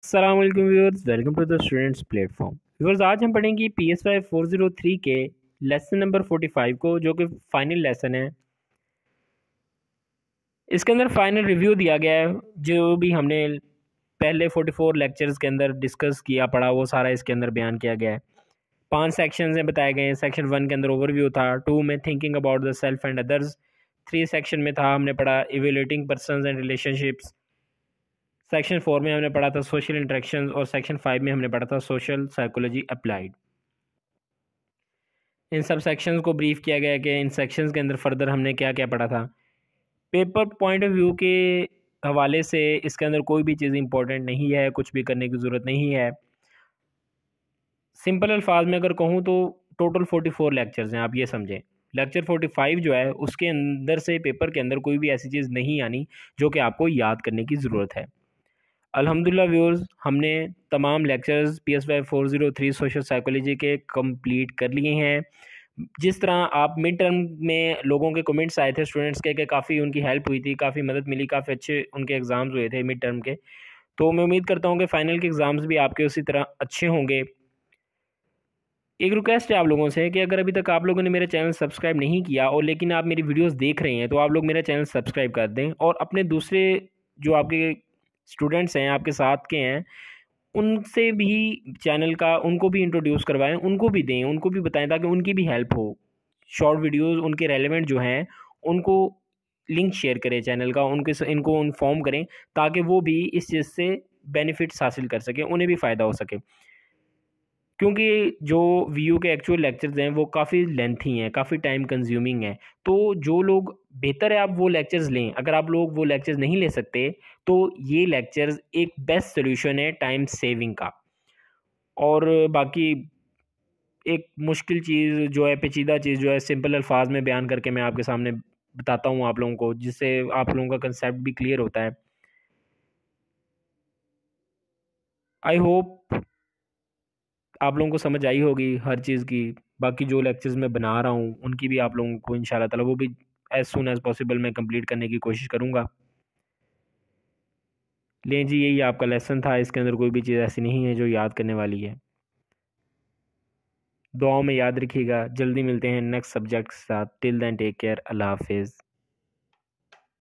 अस्सलाम वालेकुम viewers, welcome to the students platform. Viewers, आज हम पढ़ेंगे PSY 403 के लेसन नंबर 45 को, जो कि फाइनल लेसन है। इसके अंदर फाइनल रिव्यू दिया गया है। जो भी हमने पहले 44 लेक्चर्स के अंदर डिस्कस किया पढ़ा, वो सारा इसके अंदर बयान किया गया है। 5 सेक्शंस में बताए गए हैं। सेक्शन 1 के अंदर ओवरव्यू था, 2 में thinking about the self and others, 3 section में था हमने पढ़ा evaluating persons and relationships, section 4 में हमने पढ़ा था सोशल इंटरेक्शंस, और सेक्शन 5 में हमने पढ़ा था सोशल साइकोलॉजी अप्लाइड। इन सब सेक्शंस को ब्रीफ किया गया कि इन सेक्शंस के अंदर फर्दर हमने क्या क्या पढ़ा था। पेपर पॉइंट ऑफ व्यू के हवाले से इसके अंदर कोई भी चीज़ इंपॉर्टेंट नहीं है, कुछ भी करने की ज़रूरत नहीं है। सिंपल अल्फाज में अगर कहूँ तो टोटल 44 लेक्चर्स हैं, आप ये समझें। लेक्चर 45 जो है उसके अंदर से पेपर के अंदर कोई भी ऐसी चीज़ नहीं आनी जो कि आपको याद करने की ज़रूरत है। अल्हम्दुलिल्लाह व्यूअर्स, हमने तमाम लेक्चर्स PSY 403 सोशल साइकोलॉजी के कंप्लीट कर लिए हैं। जिस तरह आप मिड टर्म में लोगों के कमेंट्स आए थे स्टूडेंट्स के, काफ़ी उनकी हेल्प हुई थी, काफ़ी मदद मिली, काफ़ी अच्छे उनके एग्ज़ाम्स हुए थे मिड टर्म के। तो मैं उम्मीद करता हूँ कि फ़ाइनल के एग्ज़ाम्स भी आपके उसी तरह अच्छे होंगे। एक रिक्वेस्ट है आप लोगों से कि अगर अभी तक आप लोगों ने मेरा चैनल सब्सक्राइब नहीं किया और लेकिन आप मेरी वीडियोस देख रहे हैं, तो आप लोग मेरा चैनल सब्सक्राइब कर दें और अपने दूसरे जो आपके स्टूडेंट्स हैं, आपके साथ के हैं, उनसे भी चैनल का उनको भी इंट्रोड्यूस करवाएं, उनको भी दें, उनको भी बताएं, ताकि उनकी भी हेल्प हो। शॉर्ट वीडियोस उनके रेलेवेंट जो हैं उनको लिंक शेयर करें चैनल का, उनके इनको इन्फॉर्म करें, ताकि वो भी इस चीज़ से बेनिफिट्स हासिल कर सकें, उन्हें भी फ़ायदा हो सके। क्योंकि जो वीयू के एक्चुअल लेक्चर्स हैं वो काफ़ी लेंथी हैं, काफ़ी टाइम कंज्यूमिंग हैं। तो जो लोग, बेहतर है आप वो लेक्चर्स लें। अगर आप लोग वो लेक्चर्स नहीं ले सकते, तो ये लेक्चर्स एक बेस्ट सोल्यूशन है टाइम सेविंग का। और बाकी एक मुश्किल चीज़ जो है, पेचीदा चीज़ जो है, सिंपल अल्फाज में बयान करके मैं आपके सामने बताता हूँ आप लोगों को, जिससे आप लोगों का कंसेप्ट भी क्लियर होता है। आई होप आप लोगों को समझ आई होगी हर चीज़ की। बाकी जो लेक्चर्स मैं बना रहा हूँ उनकी भी आप लोगों को इंशाल्लाह ताला वो भी एज़ सून एज़ पॉसिबल मैं कंप्लीट करने की कोशिश करूँगा। लें जी, यही आपका लेसन था। इसके अंदर कोई भी चीज़ ऐसी नहीं है जो याद करने वाली है। दुआओं में याद रखिएगा। जल्दी मिलते हैं नेक्स्ट सब्जेक्ट के साथ। Till then take care. अल्लाह हाफिज़।